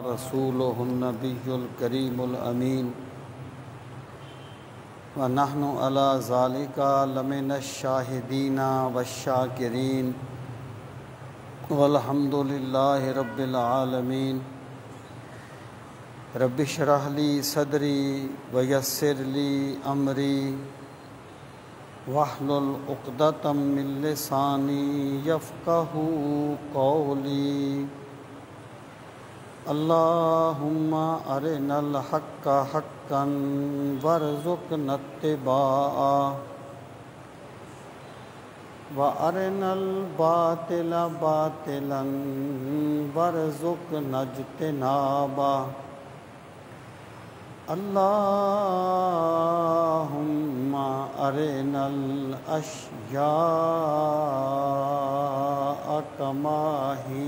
رسوله النبي الكريم الأمين ونحن على ذلك لمن الشاهدين والشاكرين والحمد لله رب العالمين رب اشرح لي صدري ويسر لي أمري واحلل عقدة من لساني يفقهوا قولي اللهم أرنا الحق حقا وارزقنا اتباعه وأرنا الباطل باطلا وارزقنا اجتنابه اللهم أرنا الأشياء كما هي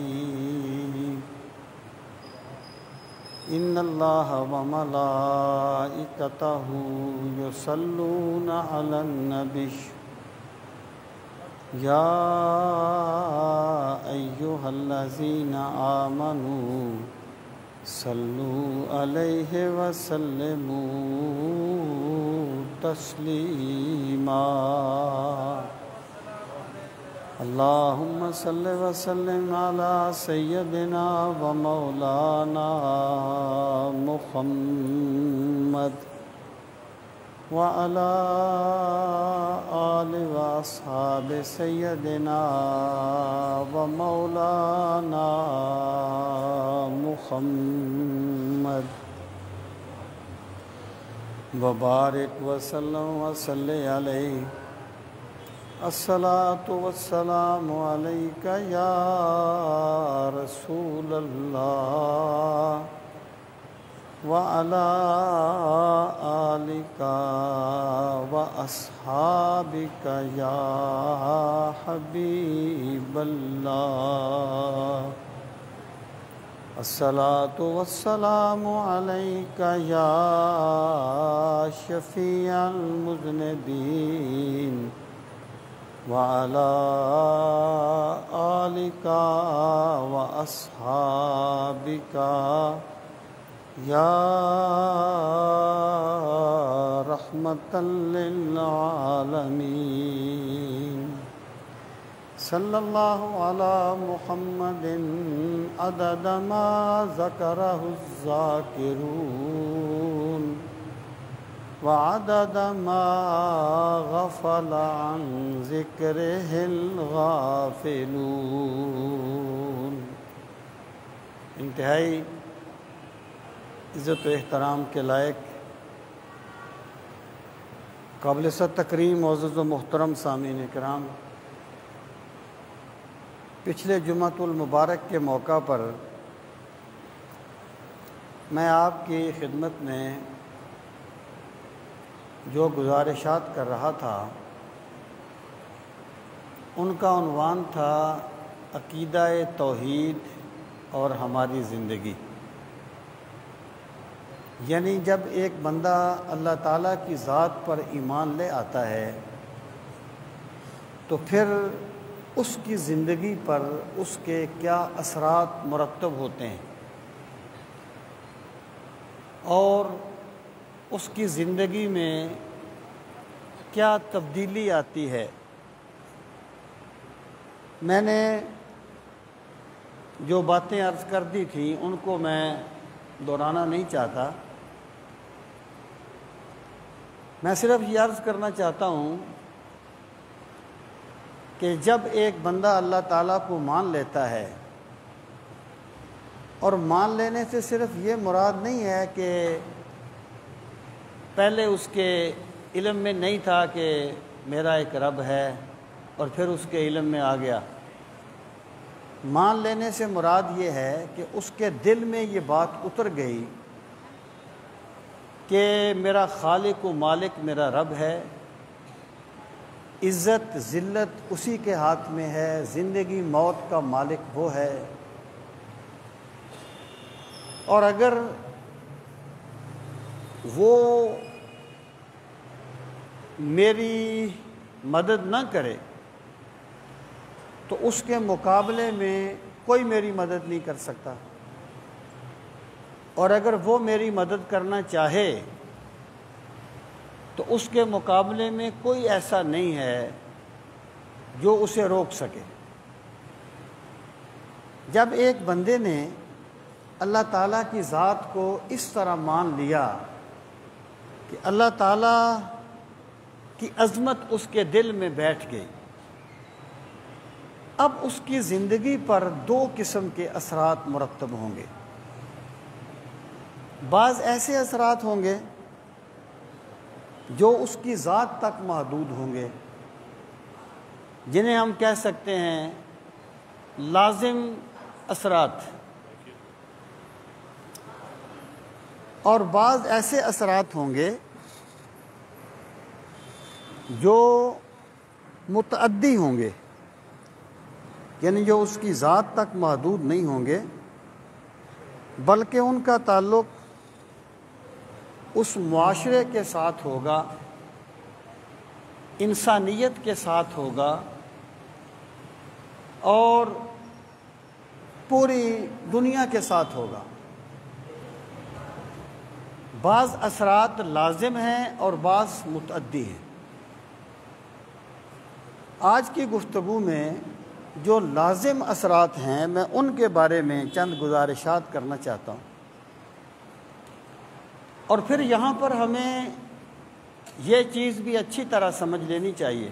إن الله وملائكته يصلون على النبي يا أيها الذين آمنوا صلوا عليه وسلموا تسليما اللهم صل وسلم على سيدنا ومولانا محمد وعلى آل وأصحاب سيدنا ومولانا محمد وبارك وسلم وصلي عليه الصلاة والسلام عليك يا رسول الله وعلى آلك وأصحابك يا حبيب الله الصلاة والسلام عليك يا شفيع المذنبين وعلى آلك وأصحابك يا رحمة للعالمين صلى الله على محمد عدد ما ذكره الذاكرون وعدد ما غفل عن ذكره الغافلون۔ انتہائی عزت و احترام کے لائق قابل تکریم معزز و محترم سامعین کرام، پچھلے جمعۃ المبارک کے موقع پر میں آپ کی خدمت میں جو گزارشات کر رہا تھا ان کا عنوان تھا عقیدہ توحید اور ہماری زندگی۔ یعنی جب ایک بندہ اللہ تعالیٰ کی ذات پر ایمان لے آتا ہے تو پھر اس کی زندگی پر اس کے کیا اثرات مرتب ہوتے ہیں اور اس کی زندگی میں کیا تبدیلی آتی ہے۔ میں نے جو باتیں عرض کر دی تھیں ان کو میں دہرانا نہیں چاہتا، میں صرف یہ عرض کرنا چاہتا ہوں کہ جب ایک بندہ اللہ تعالیٰ کو مان لیتا ہے، اور مان لینے سے صرف یہ مراد نہیں ہے کہ پہلے اس کے علم میں نہیں تھا کہ میرا ایک رب ہے اور پھر اس کے علم میں آ گیا۔ مان لینے سے مراد یہ ہے کہ اس کے دل میں یہ بات اتر گئی کہ میرا خالق و مالک میرا رب ہے، عزت ذلت اسی کے ہاتھ میں ہے، زندگی موت کا مالک وہ ہے، اور اگر وہ میری مدد نہ کرے تو اس کے مقابلے میں کوئی میری مدد نہیں کر سکتا۔ اور اگر وہ میری مدد کرنا چاہے تو اس کے مقابلے میں کوئی ایسا نہیں ہے جو اسے روک سکے۔ جب ایک بندے نے اللہ تعالیٰ کی ذات کو اس طرح مان لیا کہ اللہ تعالیٰ کی عظمت اس کے دل میں بیٹھ گئی، اب اس کی زندگی پر دو قسم کے اثرات مرتب ہوں گے۔ بعض ایسے اثرات ہوں گے جو اس کی ذات تک محدود ہوں گے، جنہیں ہم کہہ سکتے ہیں لازم اثرات، اور بعض ایسے اثرات ہوں گے جو متعدی ہوں گے، یعنی جو اس کی ذات تک محدود نہیں ہوں گے بلکہ ان کا تعلق اس معاشرے کے ساتھ ہوگا، انسانیت کے ساتھ ہوگا، اور پوری دنیا کے ساتھ ہوگا۔ بعض اثرات لازم ہیں اور بعض متعدی ہیں۔ آج کی گفتگو میں جو لازم اثرات ہیں میں ان کے بارے میں چند گزارشات کرنا چاہتا ہوں، اور پھر یہاں پر ہمیں یہ چیز بھی اچھی طرح سمجھ لینی چاہیے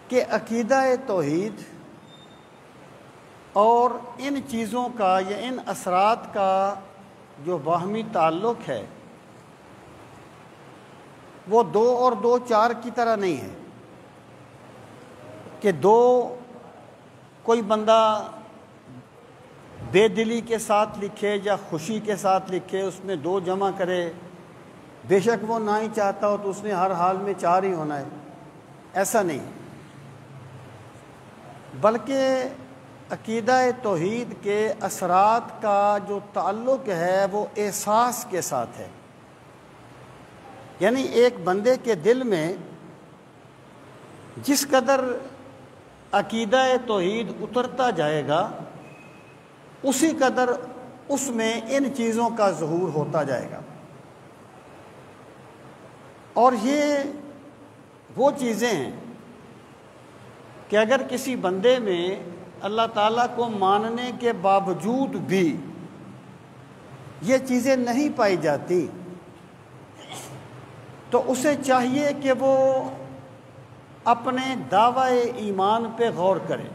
کہ عقیدہ توحید اور ان چیزوں کا یا ان اثرات کا جو باہمی تعلق ہے وہ دو اور دو چار کی طرح نہیں ہے کہ دو کوئی بندہ بے دلی کے ساتھ لکھے یا خوشی کے ساتھ لکھے، اس میں دو جمع کرے، بے شک وہ نہ ہی چاہتا ہو تو اس نے ہر حال میں چار ہی ہونا ہے، ایسا نہیں، بلکہ عقیدہ توحید کے اثرات کا جو تعلق ہے وہ احساس کے ساتھ ہے۔ یعنی ایک بندے کے دل میں جس قدر عقیدہ توحید اترتا جائے گا اسی قدر اس میں ان چیزوں کا ظہور ہوتا جائے گا، اور یہ وہ چیزیں ہیں کہ اگر کسی بندے میں اللہ تعالیٰ کو ماننے کے باوجود بھی یہ چیزیں نہیں پائی جاتی تو اسے چاہیے کہ وہ اپنے دعوی ایمان پہ غور کرے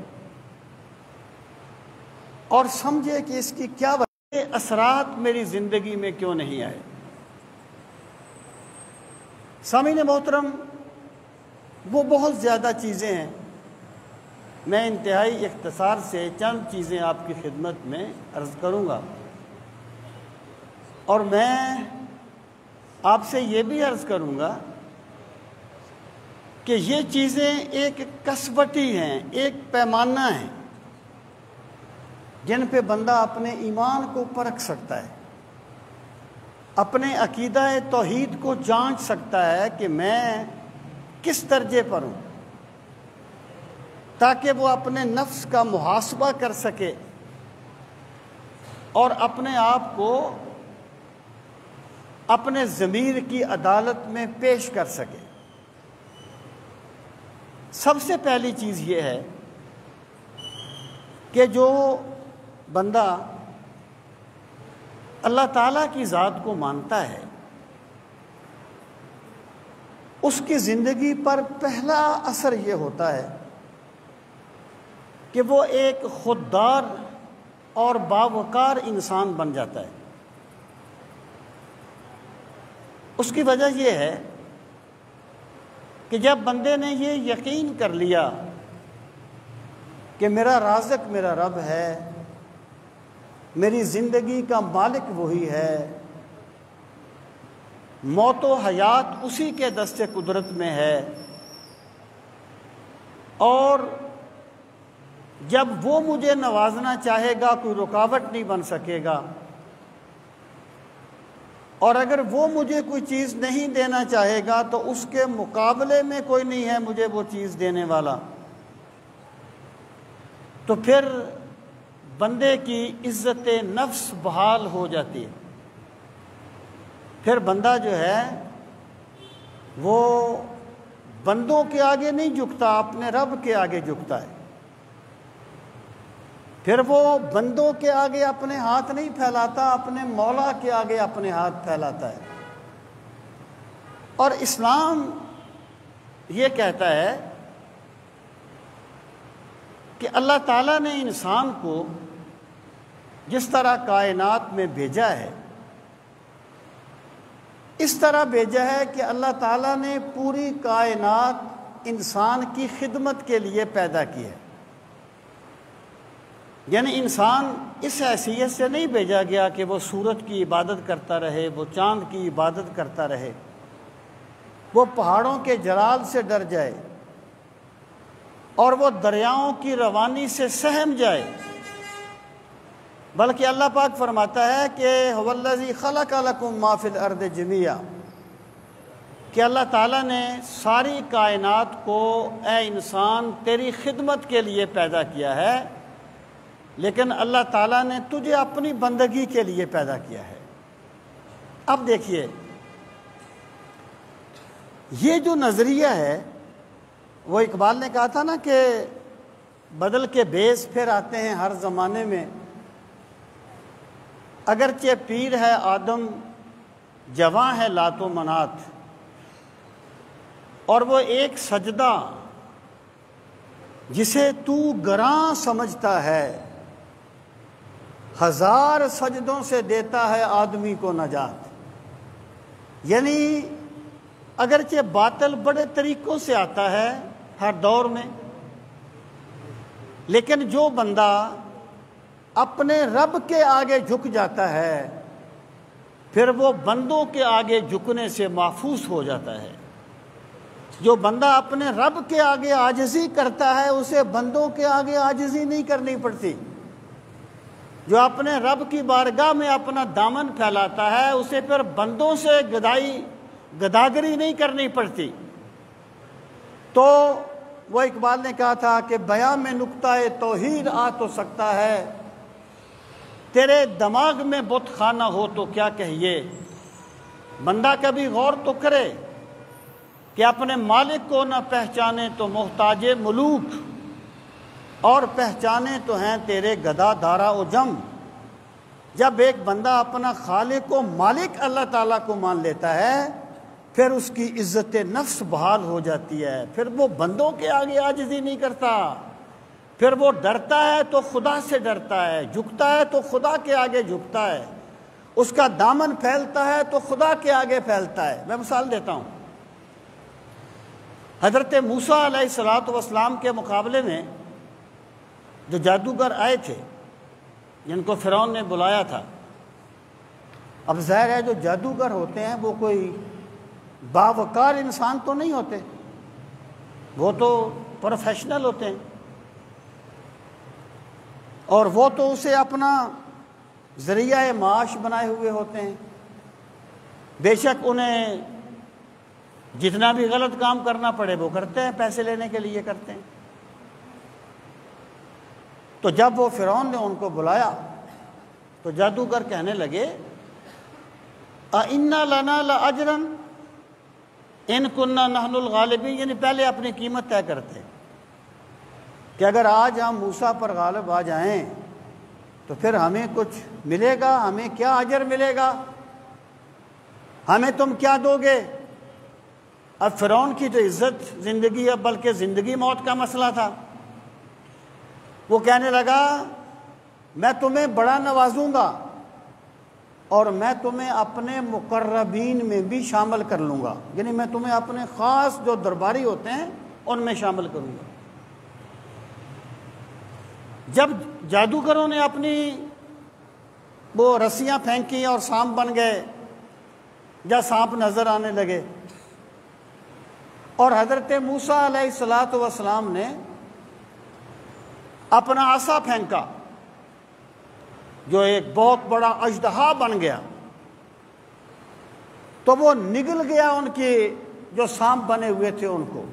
اور سمجھے کہ اس کی کیا وجہ اثرات میری زندگی میں کیوں نہیں آئے۔ سامعین محترم، وہ بہت زیادہ چیزیں ہیں، میں انتہائی اختصار سے چند چیزیں آپ کی خدمت میں عرض کروں گا، اور میں آپ سے یہ بھی عرض کروں گا کہ یہ چیزیں ایک کسوٹی ہیں، ایک پیمانہ ہیں جن پہ بندہ اپنے ایمان کو پرکھ سکتا ہے، اپنے عقیدہ توحید کو جانچ سکتا ہے کہ میں کس درجے پر ہوں، تاکہ وہ اپنے نفس کا محاسبہ کر سکے اور اپنے آپ کو اپنے ضمیر کی عدالت میں پیش کر سکے۔ سب سے پہلی چیز یہ ہے کہ جو بندہ اللہ تعالیٰ کی ذات کو مانتا ہے اس کی زندگی پر پہلا اثر یہ ہوتا ہے کہ وہ ایک خوددار اور باوقار انسان بن جاتا ہے۔ اس کی وجہ یہ ہے کہ جب بندے نے یہ یقین کر لیا کہ میرا رازق میرا رب ہے، میری زندگی کا مالک وہی ہے، موت و حیات اسی کے دست قدرت میں ہے، اور جب وہ مجھے نوازنا چاہے گا کوئی رکاوٹ نہیں بن سکے گا، اور اگر وہ مجھے کوئی چیز نہیں دینا چاہے گا تو اس کے مقابلے میں کوئی نہیں ہے مجھے وہ چیز دینے والا، تو پھر بندے کی عزت نفس بحال ہو جاتی ہے، پھر بندہ جو ہے وہ بندوں کے آگے نہیں جھکتا، اپنے رب کے آگے جھکتا ہے، پھر وہ بندوں کے آگے اپنے ہاتھ نہیں پھیلاتا، اپنے مولا کے آگے اپنے ہاتھ پھیلاتا ہے۔ اور اسلام یہ کہتا ہے کہ اللہ تعالیٰ نے انسان کو جس طرح کائنات میں بھیجا ہے، اس طرح بھیجا ہے کہ اللہ تعالیٰ نے پوری کائنات انسان کی خدمت کے لیے پیدا کی ہے۔ یعنی انسان اس حیثیت سے نہیں بھیجا گیا کہ وہ سورج کی عبادت کرتا رہے، وہ چاند کی عبادت کرتا رہے، وہ پہاڑوں کے جلال سے ڈر جائے اور وہ دریاؤں کی روانی سے سہم جائے، بلکہ اللہ پاک فرماتا ہے کہ هو الذی خلق لکم ما فی الارض جمیعا، کہ اللہ تعالیٰ نے ساری کائنات کو اے انسان تیری خدمت کے لیے پیدا کیا ہے، لیکن اللہ تعالیٰ نے تجھے اپنی بندگی کے لیے پیدا کیا ہے۔ اب دیکھیے یہ جو نظریہ ہے، وہ اقبال نے کہا تھا نا کہ بدل کے بیس پھر آتے ہیں ہر زمانے میں، اگرچہ پیر ہے آدم جواں ہے لات و منات، اور وہ ایک سجدہ جسے تو گراں سمجھتا ہے، ہزار سجدوں سے دیتا ہے آدمی کو نجات۔ یعنی اگرچہ باطل بڑے طریقوں سے آتا ہے ہر دور میں، لیکن جو بندہ اپنے رب کے آگے جھک جاتا ہے پھر وہ بندوں کے آگے جھکنے سے محفوظ ہو جاتا ہے۔ جو بندہ اپنے رب کے آگے عاجزی کرتا ہے اسے بندوں کے آگے عاجزی نہیں کرنی پڑتی۔ جو اپنے رب کی بارگاہ میں اپنا دامن پھیلاتا ہے اسے پھر بندوں سے گداگری نہیں کرنی پڑتی۔ تو وہ اقبال نے کہا تھا کہ بیاں میں نقطہ توحید آ تو سکتا ہے، تیرے دماغ میں بت خانہ ہو تو کیا کہیے۔ بندہ کبھی غور تو کرے کہ اپنے مالک کو نہ پہچانے تو محتاج ملوک، اور پہچانے تو ہیں تیرے گدا دارا و جم۔ جب ایک بندہ اپنا خالق و مالک اللہ تعالیٰ کو مان لیتا ہے پھر اس کی عزت نفس بحال ہو جاتی ہے، پھر وہ بندوں کے آگے عاجزی نہیں کرتا، پھر وہ ڈرتا ہے تو خدا سے ڈرتا ہے، جھکتا ہے تو خدا کے آگے جھکتا ہے، اس کا دامن پھیلتا ہے تو خدا کے آگے پھیلتا ہے۔ میں مثال دیتا ہوں، حضرت موسیٰ علیہ السلام کے مقابلے میں جو جادوگر آئے تھے جن کو فرعون نے بلایا تھا، اب ظاہر ہے جو جادوگر ہوتے ہیں وہ کوئی باوقار انسان تو نہیں ہوتے، وہ تو پروفیشنل ہوتے ہیں، اور وہ تو اسے اپنا ذریعہ معاش بنائے ہوئے ہوتے ہیں۔ بے شک انہیں جتنا بھی غلط کام کرنا پڑے وہ کرتے ہیں، پیسے لینے کے لیے کرتے ہیں۔ تو جب وہ فرعون نے ان کو بلایا تو جادوگر کہنے لگے اِنَّا لَنَا لَأَجْرًا اِن كُنَّا نَحْنُ الْغَالِبِينَ، یعنی پہلے اپنی قیمت طے کرتے کہ اگر آج ہم موسیٰ پر غالب آ جائیں تو پھر ہمیں کچھ ملے گا، ہمیں کیا اجر ملے گا، ہمیں تم کیا دو گے۔ اب فرعون کی تو عزت زندگی، اب بلکہ زندگی موت کا مسئلہ تھا۔ وہ کہنے لگا میں تمہیں بڑا نوازوں گا اور میں تمہیں اپنے مقربین میں بھی شامل کر لوں گا، یعنی میں تمہیں اپنے خاص جو درباری ہوتے ہیں ان میں شامل کروں گا۔ جب جادوگروں نے اپنی وہ رسیاں پھینکی اور سانپ بن گئے یا سانپ نظر آنے لگے، اور حضرت موسیٰ علیہ السلام نے اپنا عصا پھینکا جو ایک بہت بڑا اژدہا بن گیا، تو وہ نگل گیا ان کی جو سانپ بنے ہوئے تھے ان کو۔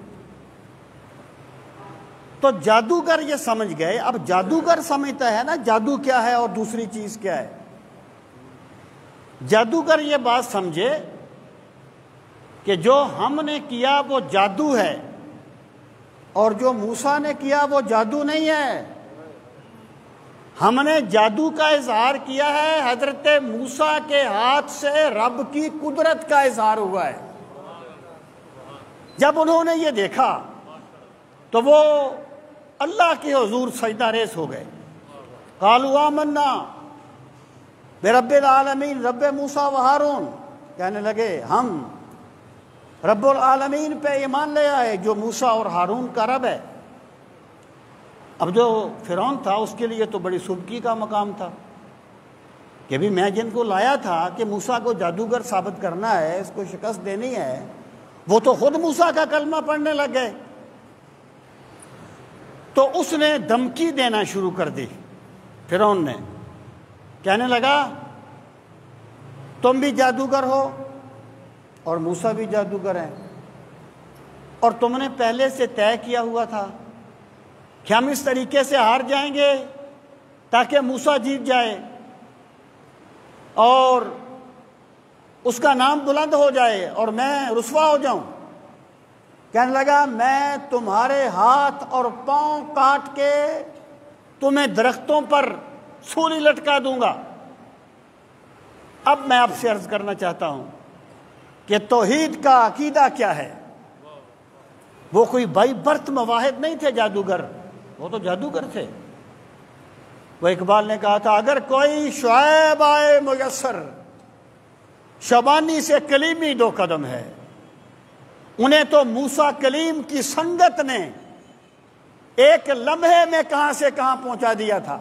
تو جادوگر یہ سمجھ گئے. اب جادوگر سمجھتا ہے نا جادو کیا ہے اور دوسری چیز کیا ہے. جادوگر یہ بات سمجھے کہ جو ہم نے کیا وہ جادو ہے اور جو موسیٰ نے کیا وہ جادو نہیں ہے. ہم نے جادو کا اظہار کیا ہے، حضرت موسیٰ کے ہاتھ سے رب کی قدرت کا اظہار ہوا ہے. جب انہوں نے یہ دیکھا تو وہ اللہ کے حضور سجدہ ریز ہو گئے. قالوا آمنا برب العالمین رب موسیٰ و ہارون، کہنے لگے ہم رب العالمین پہ ایمان لے آئے جو موسیٰ اور ہارون کا رب ہے. اب جو فرعون تھا اس کے لیے تو بڑی سبکی کا مقام تھا کہ بھی میں جن کو لایا تھا کہ موسیٰ کو جادوگر ثابت کرنا ہے، اس کو شکست دینی ہے، وہ تو خود موسیٰ کا کلمہ پڑھنے لگ گئے. تو اس نے دھمکی دینا شروع کر دی. فرعون نے کہنے لگا تم بھی جادوگر ہو اور موسیٰ بھی جادوگر ہیں، اور تم نے پہلے سے طے کیا ہوا تھا کہ ہم اس طریقے سے ہار جائیں گے تاکہ موسیٰ جیت جائے اور اس کا نام بلند ہو جائے اور میں رسوا ہو جاؤں. کہنے لگا میں تمہارے ہاتھ اور پاؤں کاٹ کے تمہیں درختوں پر سولی لٹکا دوں گا. اب میں آپ سے عرض کرنا چاہتا ہوں کہ توحید کا عقیدہ کیا ہے. وہ کوئی بائی برتھ مواحد نہیں تھے جادوگر، وہ تو جادوگر تھے. وہ اقبال نے کہا تھا اگر کوئی شعیب آئے میسر، شبانی سے کلیمی دو قدم ہے. انہیں تو موسیٰ کلیم کی سنگت نے ایک لمحے میں کہاں سے کہاں پہنچا دیا تھا.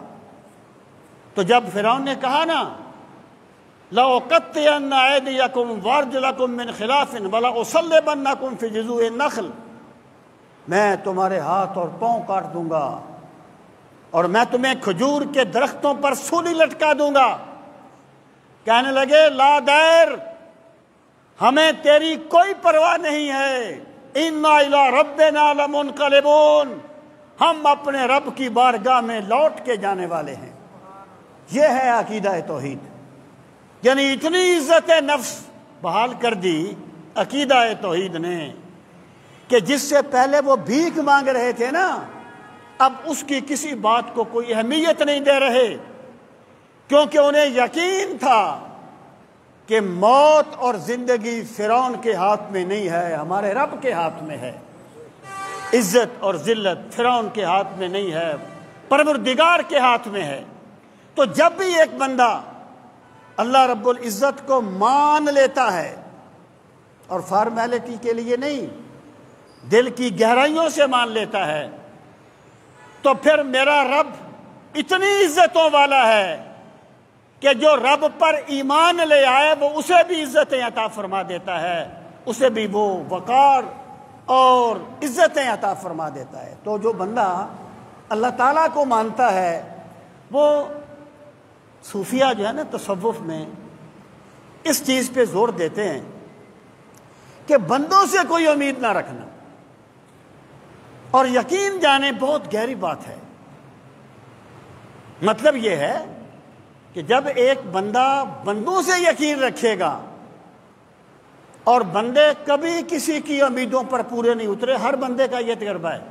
تو جب فرعون نے کہا نا لَأُقَطِّعَنَّ أَيْدِيَكُمْ وَأَرْجُلَكُمْ مِنْ خِلَافٍ وَلَأُصَلِّبَنَّكُمْ فِي جُذُوعِ النَّخْلِ، میں تمہارے ہاتھ اور پاؤں کاٹ دوں گا اور میں تمہیں کھجور کے درختوں پر سولی لٹکا دوں گا. کہنے لگے لا دیر، ہمیں تیری کوئی پرواہ نہیں ہے. اِنَّا إِلَىٰ رَبِّنَا لَمُنْقَلِبُونَ، ہم اپنے رب کی بارگاہ میں لوٹ کے جانے والے ہیں. یہ ہے عقیدہ توحید. یعنی اتنی عزت نفس بحال کر دی عقیدہ توحید نے کہ جس سے پہلے وہ بھیک مانگ رہے تھے نا، اب اس کی کسی بات کو کوئی اہمیت نہیں دے رہے، کیونکہ انہیں یقین تھا کہ موت اور زندگی فرعون کے ہاتھ میں نہیں ہے، ہمارے رب کے ہاتھ میں ہے. عزت اور ذلت فرعون کے ہاتھ میں نہیں ہے، پروردگار کے ہاتھ میں ہے. تو جب بھی ایک بندہ اللہ رب العزت کو مان لیتا ہے، اور فارمیلٹی کے لیے نہیں، دل کی گہرائیوں سے مان لیتا ہے، تو پھر میرا رب اتنی عزتوں والا ہے کہ جو رب پر ایمان لے آئے وہ اسے بھی عزتیں عطا فرما دیتا ہے، اسے بھی وہ وقار اور عزتیں عطا فرما دیتا ہے. تو جو بندہ اللہ تعالیٰ کو مانتا ہے، وہ صوفیہ جو ہے نا تصوف میں اس چیز پہ زور دیتے ہیں کہ بندوں سے کوئی امید نہ رکھنا، اور یقین جانے بہت گہری بات ہے. مطلب یہ ہے کہ جب ایک بندہ بندوں سے یقین رکھے گا اور بندے کبھی کسی کی امیدوں پر پورے نہیں اترے، ہر بندے کا یہ تجربہ ہے،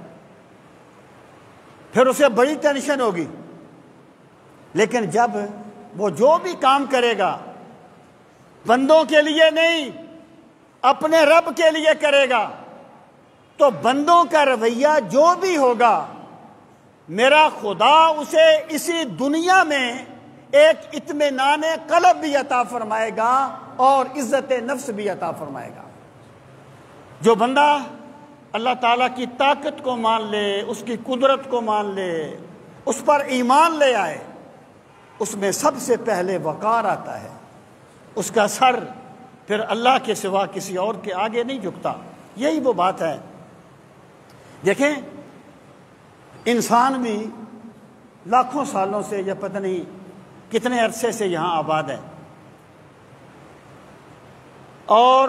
پھر اسے بڑی ٹینشن ہوگی. لیکن جب وہ جو بھی کام کرے گا بندوں کے لیے نہیں، اپنے رب کے لیے کرے گا، تو بندوں کا رویہ جو بھی ہوگا میرا خدا اسے اسی دنیا میں ایک اطمینان قلب بھی عطا فرمائے گا اور عزت نفس بھی عطا فرمائے گا. جو بندہ اللہ تعالیٰ کی طاقت کو مان لے، اس کی قدرت کو مان لے، اس پر ایمان لے آئے، اس میں سب سے پہلے وقار آتا ہے. اس کا سر پھر اللہ کے سوا کسی اور کے آگے نہیں جھکتا. یہی وہ بات ہے. دیکھیں انسان بھی لاکھوں سالوں سے یا پتہ نہیں کتنے عرصے سے یہاں آباد ہے، اور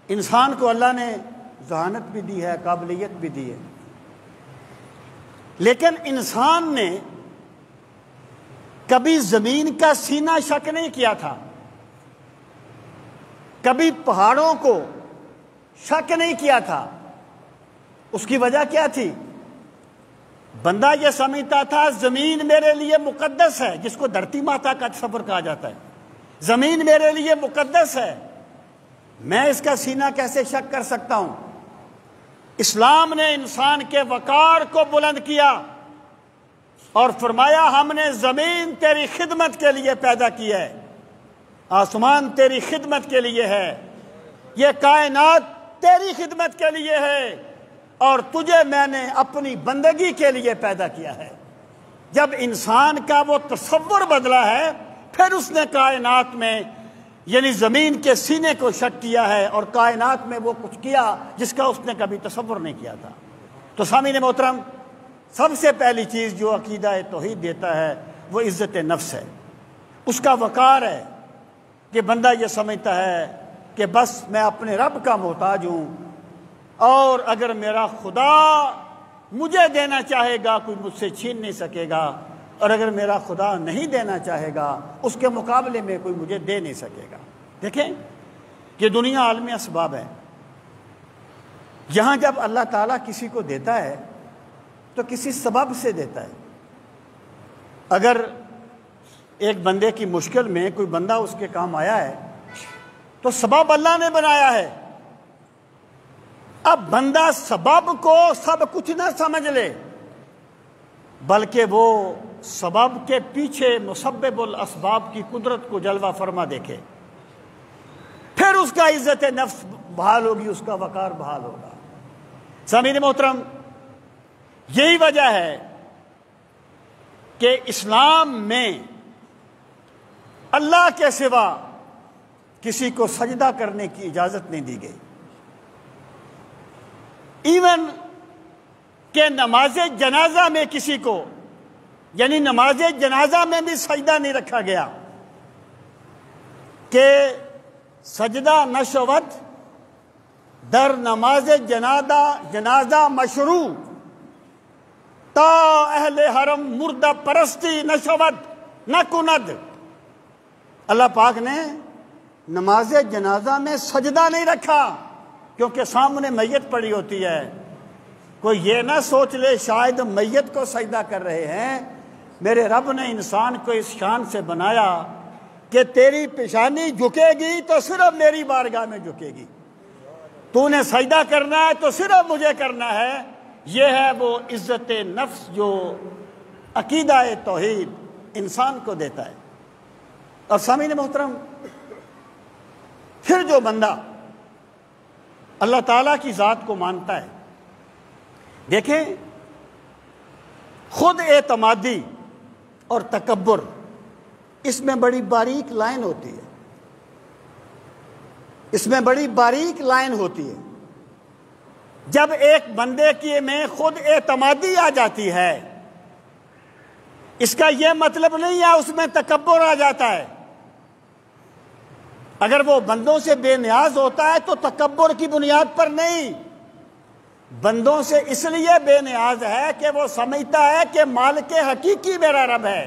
انسان کو اللہ نے ذہانت بھی دی ہے، قابلیت بھی دی ہے. لیکن انسان نے کبھی زمین کا سینہ شک نہیں کیا تھا، کبھی پہاڑوں کو شک نہیں کیا تھا۔ اس کی وجہ کیا تھی؟ بندہ یہ سمجھتا تھا زمین میرے لیے مقدس ہے، جس کو دھرتی ماتا کا تصور کہا جاتا ہے۔ زمین میرے لیے مقدس ہے، میں اس کا سینہ کیسے شک کر سکتا ہوں؟ اسلام نے انسان کے وقار کو بلند کیا اور فرمایا ہم نے زمین تیری خدمت کے لیے پیدا کی ہے، آسمان تیری خدمت کے لیے ہے، یہ کائنات تیری خدمت کے لیے ہے، اور تجھے میں نے اپنی بندگی کے لیے پیدا کیا ہے۔ جب انسان کا وہ تصور بدلا ہے، پھر اس نے کائنات میں یعنی زمین کے سینے کو شک کیا ہے اور کائنات میں وہ کچھ کیا جس کا اس نے کبھی تصور نہیں کیا تھا۔ تو سامعین محترم، سب سے پہلی چیز جو عقیدہ توحید دیتا ہے وہ عزت نفس ہے، اس کا وقار ہے کہ بندہ یہ سمجھتا ہے کہ بس میں اپنے رب کا محتاج ہوں، اور اگر میرا خدا مجھے دینا چاہے گا کوئی مجھ سے چھین نہیں سکے گا، اور اگر میرا خدا نہیں دینا چاہے گا اس کے مقابلے میں کوئی مجھے دے نہیں سکے گا۔ دیکھیں کہ دنیا عالم اسباب ہے، یہاں جب اللہ تعالیٰ کسی کو دیتا ہے تو کسی سبب سے دیتا ہے۔ اگر ایک بندے کی مشکل میں کوئی بندہ اس کے کام آیا ہے تو سبب اللہ نے بنایا ہے۔ اب بندہ سبب کو سب کچھ نہ سمجھ لے، بلکہ وہ سبب کے پیچھے مسبب الاسباب کی قدرت کو جلوہ فرما دیکھے، پھر اس کا عزت نفس بحال ہوگی، اس کا وقار بحال ہوگا۔ سامعین محترم، یہی وجہ ہے کہ اسلام میں اللہ کے سوا کسی کو سجدہ کرنے کی اجازت نہیں دی گئی، ایون کہ نماز جنازہ میں کسی کو یعنی نماز جنازہ میں بھی سجدہ نہیں رکھا گیا کہ سجدہ نشوت در نماز جنازہ مشروع تا اہل حرم مردہ پرستی نشوت نہ کند۔ اللہ پاک نے نماز جنازہ میں سجدہ نہیں رکھا کیونکہ سامنے میت پڑی ہوتی ہے۔ کوئی یہ نہ سوچ لے شاید میت کو سجدہ کر رہے ہیں، میرے رب نے انسان کو اس شان سے بنایا کہ تیری پیشانی جھکے گی تو صرف میری بارگاہ میں جھکے گی، تو نے سجدہ کرنا ہے تو صرف مجھے کرنا ہے۔ یہ ہے وہ عزت نفس جو عقیدہ توحید انسان کو دیتا ہے۔ اور سامعین محترم، پھر جو بندہ اللہ تعالیٰ کی ذات کو مانتا ہے، دیکھیں خود اعتمادی اور تکبر، اس میں بڑی باریک لائن ہوتی ہے، اس میں بڑی باریک لائن ہوتی ہے۔ جب ایک بندے کی میں خود اعتمادی آ جاتی ہے، اس کا یہ مطلب نہیں ہے اس میں تکبر آ جاتا ہے۔ اگر وہ بندوں سے بے نیاز ہوتا ہے تو تکبر کی بنیاد پر نہیں، بندوں سے اس لیے بے نیاز ہے کہ وہ سمجھتا ہے کہ مالک حقیقی میرا رب ہے،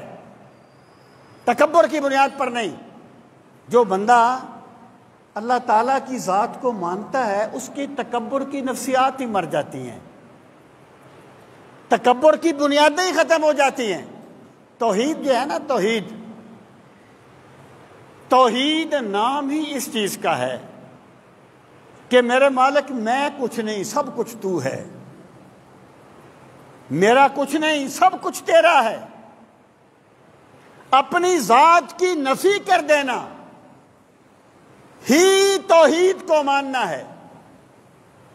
تکبر کی بنیاد پر نہیں۔ جو بندہ اللہ تعالیٰ کی ذات کو مانتا ہے اس کی تکبر کی نفسیات ہی مر جاتی ہیں، تکبر کی بنیادیں ہی ختم ہو جاتی ہیں۔ توحید جو ہے نا، توحید نام ہی اس چیز کا ہے کہ میرے مالک میں کچھ نہیں سب کچھ تو ہے، میرا کچھ نہیں سب کچھ تیرا ہے۔ اپنی ذات کی نفی کر دینا ہی توحید کو ماننا ہے۔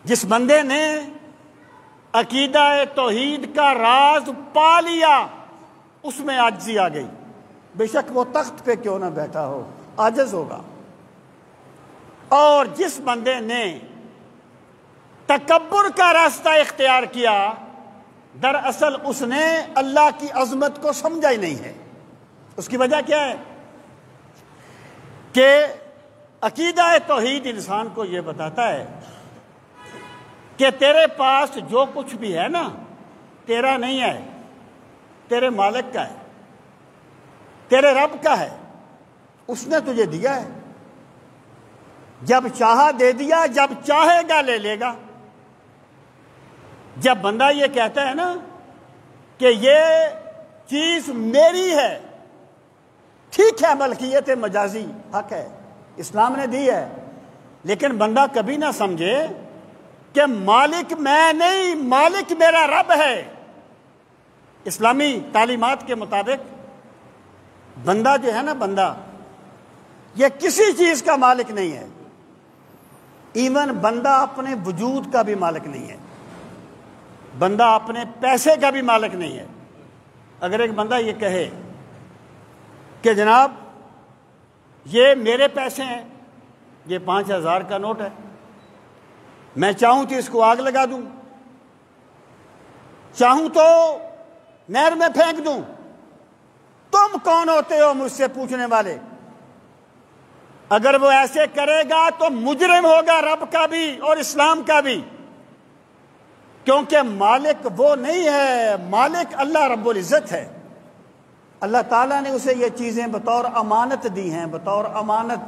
جس بندے نے عقیدہ توحید کا راز پا لیا اس میں عاجزی آ گئی، بے شک وہ تخت پہ کیوں نہ بیٹھا ہو عاجز ہوگا۔ اور جس بندے نے تکبر کا راستہ اختیار کیا، دراصل اس نے اللہ کی عظمت کو سمجھا ہی نہیں ہے۔ اس کی وجہ کیا ہے کہ عقیدہ توحید انسان کو یہ بتاتا ہے کہ تیرے پاس جو کچھ بھی ہے نا، تیرا نہیں ہے، تیرے مالک کا ہے، تیرے رب کا ہے، اس نے تجھے دیا ہے، جب چاہا دے دیا، جب چاہے گا لے لے گا۔ جب بندہ یہ کہتا ہے نا کہ یہ چیز میری ہے، ٹھیک ہے، ملکیت مجازی حق ہے، اسلام نے دی ہے، لیکن بندہ کبھی نہ سمجھے کہ مالک میں نہیں، مالک میرا رب ہے۔ اسلامی تعلیمات کے مطابق بندہ جو ہے نا، بندہ یہ کسی چیز کا مالک نہیں ہے، ایون بندہ اپنے وجود کا بھی مالک نہیں ہے، بندہ اپنے پیسے کا بھی مالک نہیں ہے۔ اگر ایک بندہ یہ کہے کہ جناب یہ میرے پیسے ہیں، یہ 5000 کا نوٹ ہے، میں چاہوں تو اس کو آگ لگا دوں، چاہوں تو نہر میں پھینک دوں، تم کون ہوتے ہو مجھ سے پوچھنے والے؟ اگر وہ ایسے کرے گا تو مجرم ہوگا رب کا بھی اور اسلام کا بھی، کیونکہ مالک وہ نہیں ہے، مالک اللہ رب العزت ہے۔ اللہ تعالیٰ نے اسے یہ چیزیں بطور امانت دی ہیں، بطور امانت،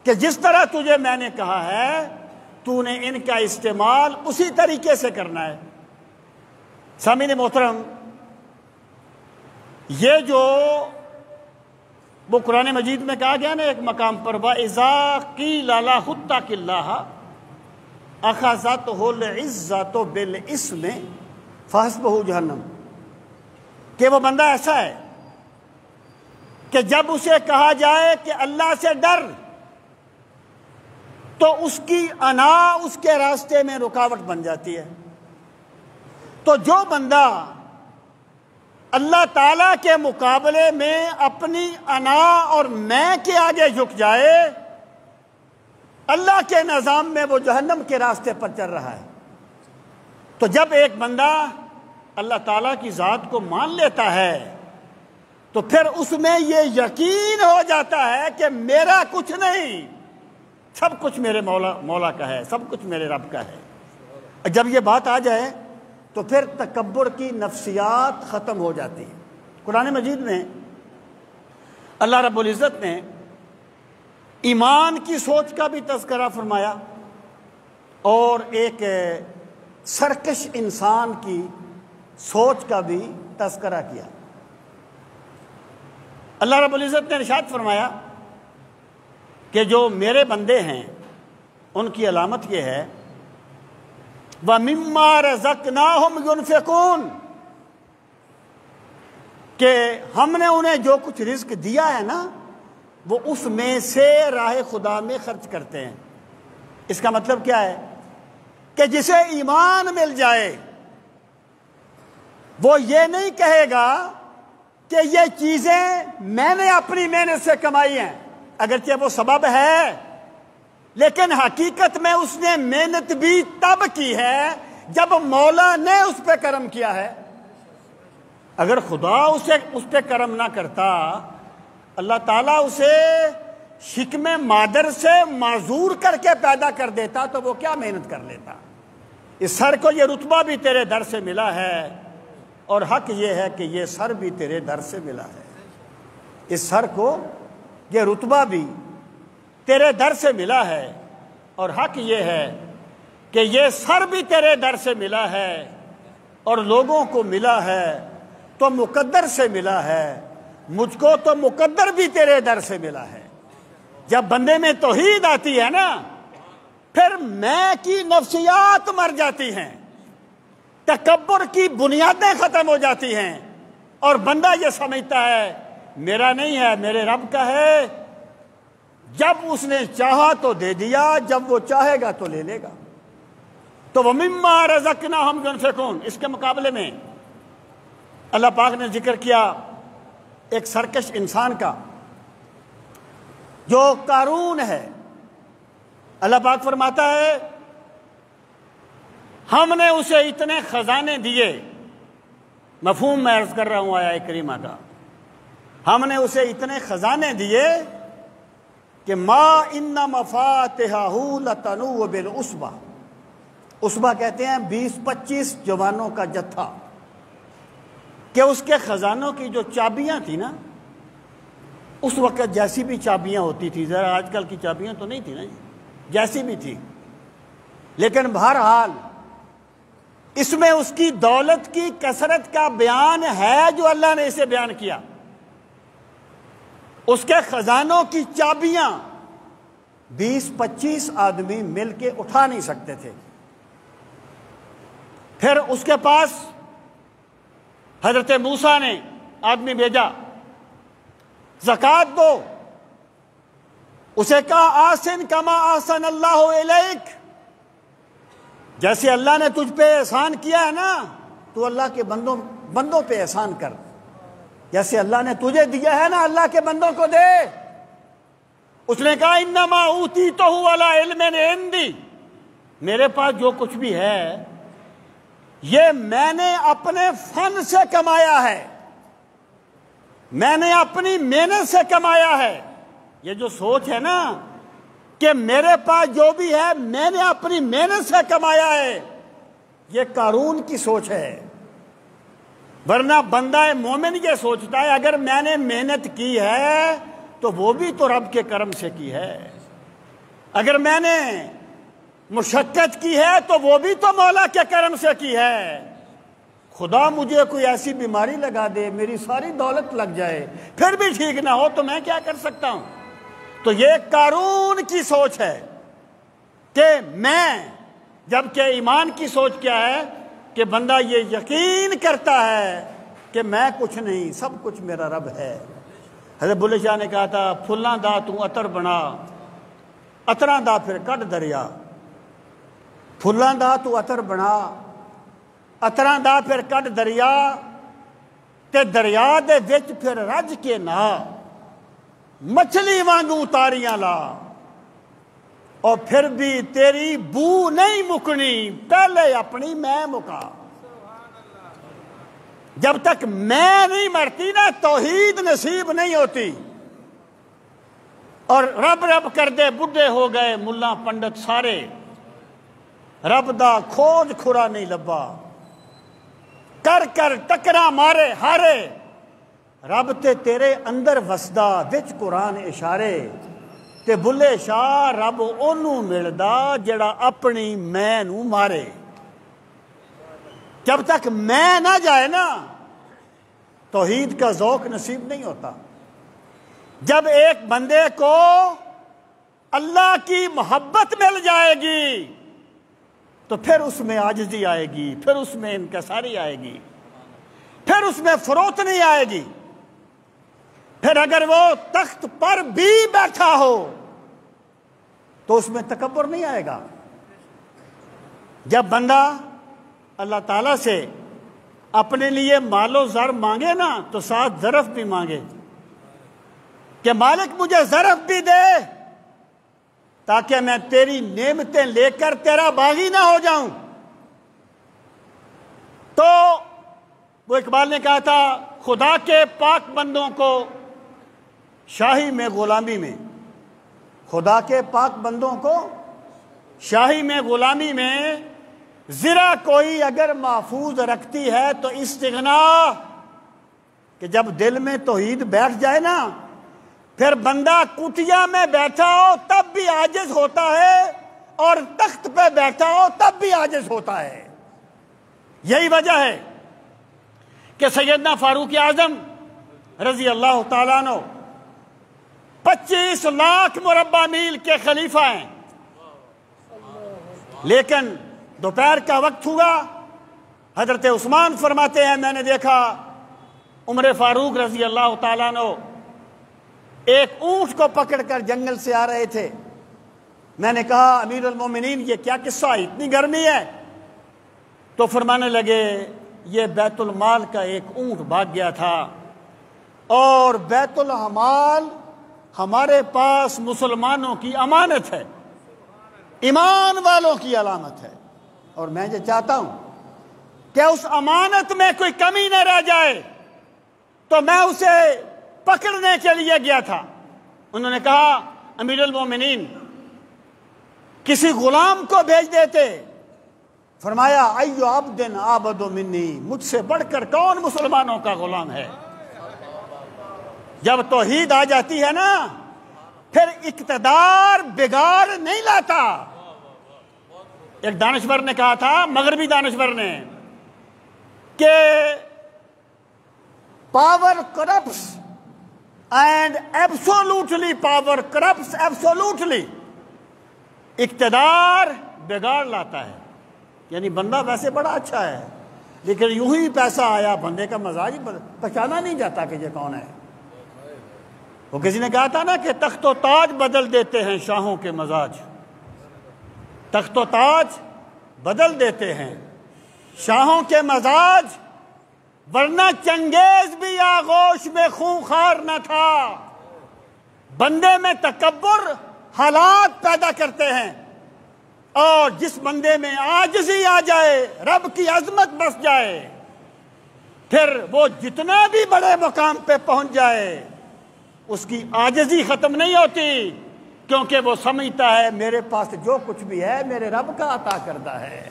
کہ جس طرح تجھے میں نے کہا ہے تو نے ان کا استعمال اسی طریقے سے کرنا ہے۔ سامعین محترم، یہ جو وہ قرآن مجید میں کہا گیا نا ایک مقام پر، وَإِذَا قِيلَ لَهُ اتَّقِ اللَّهَ أَخَذَتْهُ الْعِزَّةُ بِالْإِثْمِ فَحَسْبُهُ جَهَنَّمُ، کہ وہ بندہ ایسا ہے کہ جب اسے کہا جائے کہ اللہ سے ڈر، تو اس کی انا اس کے راستے میں رکاوٹ بن جاتی ہے۔ تو جو بندہ اللہ تعالیٰ کے مقابلے میں اپنی انا اور میں کے آگے جھک جائے، اللہ کے نظام میں وہ جہنم کے راستے پر چل رہا ہے۔ تو جب ایک بندہ اللہ تعالیٰ کی ذات کو مان لیتا ہے تو پھر اس میں یہ یقین ہو جاتا ہے کہ میرا کچھ نہیں، سب کچھ میرے مولا کا ہے، سب کچھ میرے رب کا ہے۔ جب یہ بات آ جائے تو پھر تکبر کی نفسیات ختم ہو جاتی ہے۔ قرآن مجید میں اللہ رب العزت نے ایمان کی سوچ کا بھی تذکرہ فرمایا اور ایک سرکش انسان کی سوچ کا بھی تذکرہ کیا۔ اللہ رب العزت نے ارشاد فرمایا کہ جو میرے بندے ہیں ان کی علامت یہ ہے وَمِمَّا رَزَقْنَاهُمْ يُنْفِقُونَ، کہ ہم نے انہیں جو کچھ رزق دیا ہے نا وہ اس میں سے راہ خدا میں خرچ کرتے ہیں۔ اس کا مطلب کیا ہے کہ جسے ایمان مل جائے وہ یہ نہیں کہے گا کہ یہ چیزیں میں نے اپنی محنت سے کمائی ہیں، اگرچہ وہ سبب ہے، لیکن حقیقت میں اس نے محنت بھی تب کی ہے جب مولا نے اس پہ کرم کیا ہے۔ اگر خدا اس پہ کرم نہ کرتا، اللہ تعالیٰ اسے شکم مادر سے معذور کر کے پیدا کر دیتا تو وہ کیا محنت کر لیتا۔ اس سر کو یہ رتبہ بھی تیرے در سے ملا ہے، اور حق یہ ہے کہ یہ سر بھی تیرے در سے ملا ہے۔ اس سر کو یہ رتبہ بھی تیرے در سے ملا ہے، اور حق یہ ہے کہ یہ سر بھی تیرے در سے ملا ہے، اور لوگوں کو ملا ہے تو مقدر سے ملا ہے، مجھ کو تو مقدر بھی تیرے در سے ملا ہے۔ جب بندے میں توحید آتی ہے نا، پھر میں کی نفسیات مر جاتی ہیں، تکبر کی بنیادیں ختم ہو جاتی ہیں، اور بندہ یہ سمجھتا ہے میرا نہیں ہے، میرے رب کا ہے۔ جب اس نے چاہا تو دے دیا، جب وہ چاہے گا تو لے لے گا۔ تو وَمِمَّا رَزَقْنَاهُمْ يُنْفِقُونَ، اس کے مقابلے میں اللہ پاک نے ذکر کیا ایک سرکش انسان کا جو قارون ہے۔ اللہ پاک فرماتا ہے ہم نے اسے اتنے خزانے دیے، مفہوم میں عرض کر رہا ہوں آیہ کریمہ کا، ہم نے اسے اتنے خزانے دیے کہ ما ان مفاتحہ لتنوء بالعصبہ، عصبہ کہتے ہیں 20-25 جوانوں کا جتھا، کہ اس کے خزانوں کی جو چابیاں تھیں نا، اس وقت جیسی بھی چابیاں ہوتی تھی، ذرا آج کل کی چابیاں تو نہیں تھی نا جی، جیسی بھی تھی، لیکن بہرحال اس میں اس کی دولت کی کثرت کا بیان ہے جو اللہ نے اسے بیان کیا۔ اس کے خزانوں کی چابیاں 20-25 آدمی مل کے اٹھا نہیں سکتے تھے۔ پھر اس کے پاس حضرت موسیٰ نے آدمی بھیجا، زکوٰۃ دو۔ اسے کہا آسن کما آسن اللہ الیک، جیسے اللہ نے تجھ پہ احسان کیا ہے نا، تو اللہ کے بندوں پہ احسان کر، جیسے اللہ نے تجھے دیا ہے نا اللہ کے بندوں کو دے۔ اس نے کہا انما اوتیتہ علی علم عندی، میرے پاس جو کچھ بھی ہے یہ میں نے اپنے فن سے کمایا ہے، میں نے اپنی محنت سے کمایا ہے۔ یہ جو سوچ ہے نا کہ میرے پاس جو بھی ہے میں نے اپنی محنت سے کمایا ہے، یہ قارون کی سوچ ہے۔ ورنہ بندہ مومن یہ سوچتا ہے اگر میں نے محنت کی ہے تو وہ بھی تو رب کے کرم سے کی ہے، اگر میں نے مشقت کی ہے تو وہ بھی تو مولا کے کرم سے کی ہے۔ خدا مجھے کوئی ایسی بیماری لگا دے، میری ساری دولت لگ جائے، پھر بھی ٹھیک نہ ہو تو میں کیا کر سکتا ہوں؟ تو یہ قارون کی سوچ ہے کہ میں، جبکہ ایمان کی سوچ کیا ہے کہ بندہ یہ یقین کرتا ہے کہ میں کچھ نہیں، سب کچھ میرا رب ہے۔ حضرت بلے شاہ نے کہا تھا پھلاں دا تو عطر بنا، عطراں دا پھر کڈ دریا، پھلاں دا تو عطر بنا، عطراں دا پھر کڈ دریا، تے دریا دے وچ پھر رج کے نا، مچھلی وانگوں تاریاں لا، اور پھر بھی تیری بو نہیں مکنی، پہلے اپنی میں مکا۔ جب تک میں نہیں مرتی نا توحید نصیب نہیں ہوتی۔ اور رب رب کر دے بڈھے ہو گئے ملا پنڈت سارے، رب دا کھوج کھرا نہیں لبا، کر کر ٹکرا مارے ہارے، رب تے تیرے اندر وسدا وچ قرآن اشارے، تے بلے شاہ رب اونوں ملدا جڑا اپنی میں نو مارے۔ جب تک میں نہ جائے نا توحید کا ذوق نصیب نہیں ہوتا۔ جب ایک بندے کو اللہ کی محبت مل جائے گی تو پھر اس میں عاجزی آئے گی، پھر اس میں انکساری آئے گی، پھر اس میں فروت نہیں آئے گی۔ پھر اگر وہ تخت پر بھی بیٹھا ہو تو اس میں تکبر نہیں آئے گا۔ جب بندہ اللہ تعالیٰ سے اپنے لیے مال و زر مانگے نا تو ساتھ ظرف بھی مانگے کہ مالک مجھے ظرف بھی دے تاکہ میں تیری نعمتیں لے کر تیرا باغی نہ ہو جاؤں۔ تو وہ اقبال نے کہا تھا خدا کے پاک بندوں کو شاہی میں غلامی میں، خدا کے پاک بندوں کو شاہی میں غلامی میں ذرا کوئی اگر محفوظ رکھتی ہے تو استغنا، کہ جب دل میں توحید بیٹھ جائے نا پھر بندہ کٹیا میں بیٹھا ہو تب بھی عاجز ہوتا ہے اور تخت پہ بیٹھا ہو تب بھی عاجز ہوتا ہے۔ یہی وجہ ہے کہ سیدنا فاروق اعظم رضی اللہ تعالیٰ عنہ 25 لاکھ مربع میل کے خلیفہ ہیں، لیکن دوپہر کا وقت ہوا، حضرت عثمان فرماتے ہیں میں نے دیکھا عمر فاروق رضی اللہ تعالیٰ عنہ ایک اونٹ کو پکڑ کر جنگل سے آ رہے تھے۔ میں نے کہا امیر المومنین یہ کیا قصہ ہے، اتنی گرمی ہے؟ تو فرمانے لگے یہ بیت المال کا ایک اونٹ بھاگ گیا تھا، اور بیت المال ہمارے پاس مسلمانوں کی امانت ہے، ایمان والوں کی علامت ہے، اور میں یہ چاہتا ہوں کہ اس امانت میں کوئی کمی نہ رہ جائے، تو میں اسے پکڑنے کے لیے گیا تھا۔ انہوں نے کہا امیر المومنین کسی غلام کو بھیج دیتے فرمایا ایو عبد عابد منی، مجھ سے بڑھ کر کون مسلمانوں کا غلام ہے؟ جب توحید آ جاتی ہے نا، پھر اقتدار بگاڑ نہیں لاتا۔ ایک دانشور نے کہا تھا، مغربی دانشور نے، کہ power corrupts and absolutely power corrupts absolutely, اقتدار بگاڑ لاتا ہے۔ یعنی بندہ ویسے بڑا اچھا ہے، لیکن یوں ہی پیسہ آیا، بندے کا مزاج ہی پہچانا نہیں جاتا کہ یہ کون ہے۔ وہ کسی نے کہا تھا نا کہ تخت و تاج بدل دیتے ہیں شاہوں کے مزاج، تخت و تاج بدل دیتے ہیں شاہوں کے مزاج، ورنہ چنگیز بھی آغوش میں خونخوار نہ تھا۔ بندے میں تکبر حالات پیدا کرتے ہیں، اور جس بندے میں عاجزی آ جائے، رب کی عظمت بس جائے، پھر وہ جتنا بھی بڑے مقام پہ پہنچ جائے، اس کی عاجزی ختم نہیں ہوتی، کیونکہ وہ سمجھتا ہے میرے پاس جو کچھ بھی ہے میرے رب کا عطا کردہ ہے۔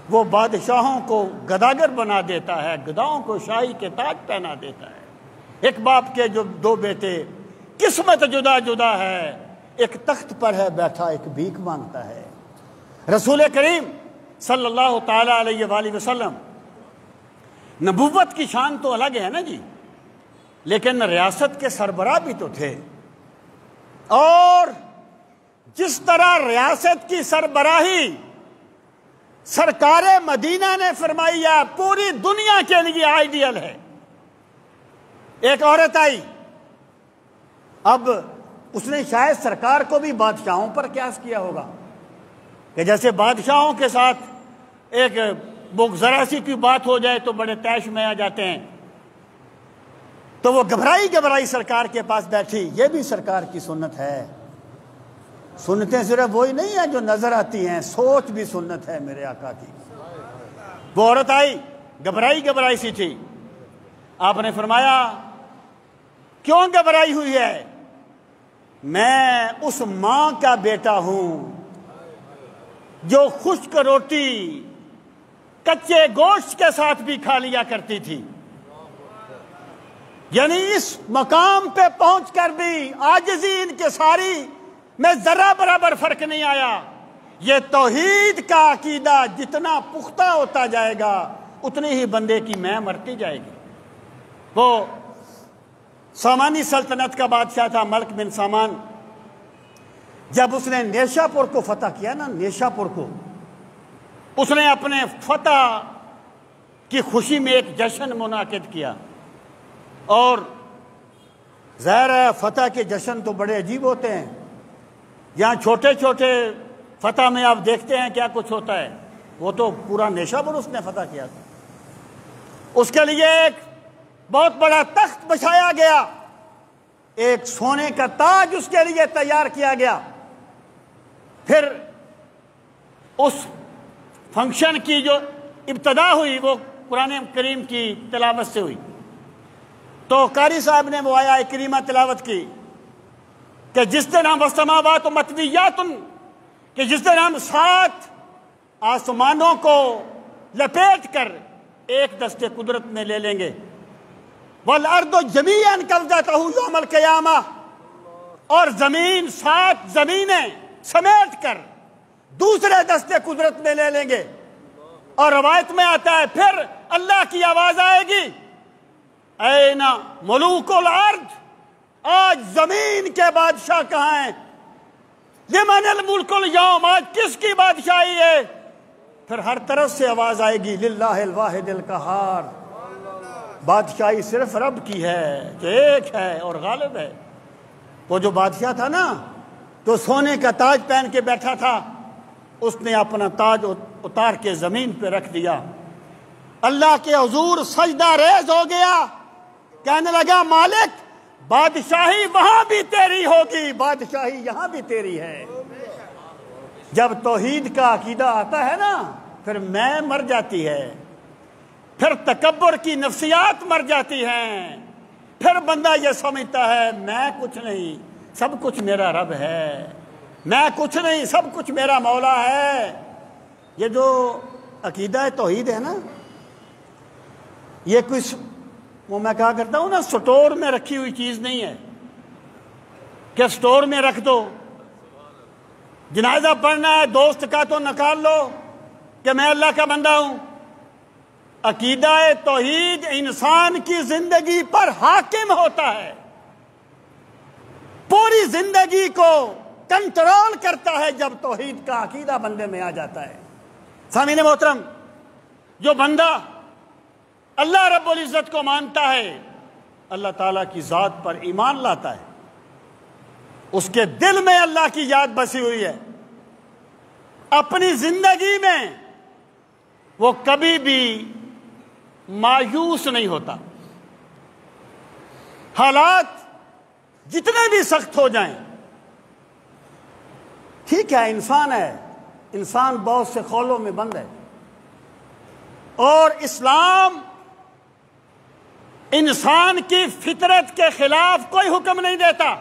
وہ بادشاہوں کو گداگر بنا دیتا ہے، گداؤں کو شاہی کے تاج پہنا دیتا ہے۔ ایک باپ کے جو دو بیٹے، قسمت جدا جدا ہے، ایک تخت پر ہے بیٹھا، ایک بھیک مانگتا ہے۔ رسول کریم صلی اللہ تعالی علیہ وآلہ وسلم، نبوت کی شان تو الگ ہے نا جی، لیکن ریاست کے سربراہ بھی تو تھے، اور جس طرح ریاست کی سربراہی سرکار مدینہ نے فرمائی ہے، پوری دنیا کے لیے آئیڈیل ہے۔ ایک عورت آئی، اب اس نے شاید سرکار کو بھی بادشاہوں پر قیاس کیا ہوگا کہ جیسے بادشاہوں کے ساتھ ایک ذرا سی کی بات ہو جائے تو بڑے طیش میں آ جاتے ہیں، تو وہ گھبرائی سرکار کے پاس بیٹھی۔ یہ بھی سرکار کی سنت ہے۔ سنتیں صرف وہی نہیں ہیں جو نظر آتی ہیں، سوچ بھی سنت ہے میرے آقا کی۔ وہ عورت آئی، گھبرائی سی تھی۔ آپ نے فرمایا کیوں گھبرائی ہوئی ہے؟ میں اس ماں کا بیٹا ہوں جو خشک روٹی کچے گوشت کے ساتھ بھی کھا لیا کرتی تھی۔ یعنی اس مقام پہ پہنچ کر بھی عاجزی ان کے ساری میں ذرہ برابر فرق نہیں آیا۔ یہ توحید کا عقیدہ جتنا پختہ ہوتا جائے گا، اتنی ہی بندے کی میں مرتی جائے گی۔ وہ سامانی سلطنت کا بادشاہ تھا ملک بن سامان۔ جب اس نے نیشا پور کو فتح کیا نا، نیشا پور کو، اس نے اپنے فتح کی خوشی میں ایک جشن منعقد کیا، اور ظاہر ہے فتح کے جشن تو بڑے عجیب ہوتے ہیں۔ یہاں چھوٹے چھوٹے فتح میں آپ دیکھتے ہیں کیا کچھ ہوتا ہے، وہ تو پورا نیشا پور اس نے فتح کیا تھا۔ اس کے لیے ایک بہت بڑا تخت بچھایا گیا، ایک سونے کا تاج اس کے لیے تیار کیا گیا۔ پھر اس فنکشن کی جو ابتدا ہوئی وہ قرآن کریم کی تلاوت سے ہوئی، تو قاری صاحب نے وہ آیا کریمہ تلاوت کی کہ جس دن ہم والسماوات مطویات، کہ جس دن ہم 7 آسمانوں کو لپیٹ کر ایک دستے قدرت میں لے لیں گے، والارض جمیعا قبضتہ یوم القیامہ، اور زمین 7 زمینیں سمیٹ کر دوسرے دستے قدرت میں لے لیں گے۔ اور روایت میں آتا ہے پھر اللہ کی آواز آئے گی، این ملوک الارض، آج زمین کے بادشاہ کہاں ہیں؟ لمن الملک اليوم، آج کس کی بادشاہی ہے؟ پھر ہر طرف سے آواز آئے گی للہ الواحد القہار، بادشاہی صرف رب کی ہے جو ایک ہے اور غالب ہے۔ وہ جو بادشاہ تھا نا، تو سونے کا تاج پہن کے بیٹھا تھا، اس نے اپنا تاج اتار کے زمین پہ رکھ دیا، اللہ کے حضور سجدہ ریز ہو گیا، کہنے لگا مالک بادشاہی وہاں بھی تیری ہوگی، بادشاہی یہاں بھی تیری ہے۔ جب توحید کا عقیدہ آتا ہے نا، پھر میں مر جاتی ہے، پھر تکبر کی نفسیات مر جاتی ہیں، پھر بندہ یہ سمجھتا ہے میں کچھ نہیں، سب کچھ میرا رب ہے، میں کچھ نہیں، سب کچھ میرا مولا ہے۔ یہ جو عقیدہ توحید ہے نا، یہ کوئی وہ میں کہا کرتا ہوں نا سٹور میں رکھی ہوئی چیز نہیں ہے کہ سٹور میں رکھ دو، جنازہ پڑھنا ہے دوست کا تو نکال لو کہ میں اللہ کا بندہ ہوں۔ عقیدہ توحید انسان کی زندگی پر حاکم ہوتا ہے، پوری زندگی کو کنٹرول کرتا ہے جب توحید کا عقیدہ بندے میں آ جاتا ہے۔ سامعین محترم، جو بندہ اللہ رب العزت کو مانتا ہے، اللہ تعالیٰ کی ذات پر ایمان لاتا ہے، اس کے دل میں اللہ کی یاد بسی ہوئی ہے، اپنی زندگی میں وہ کبھی بھی مایوس نہیں ہوتا، حالات جتنے بھی سخت ہو جائیں۔ ٹھیک ہے، انسان ہے، انسان بہت سے خولوں میں بند ہے، اور اسلام انسان کی فطرت کے خلاف کوئی حکم نہیں دیتا۔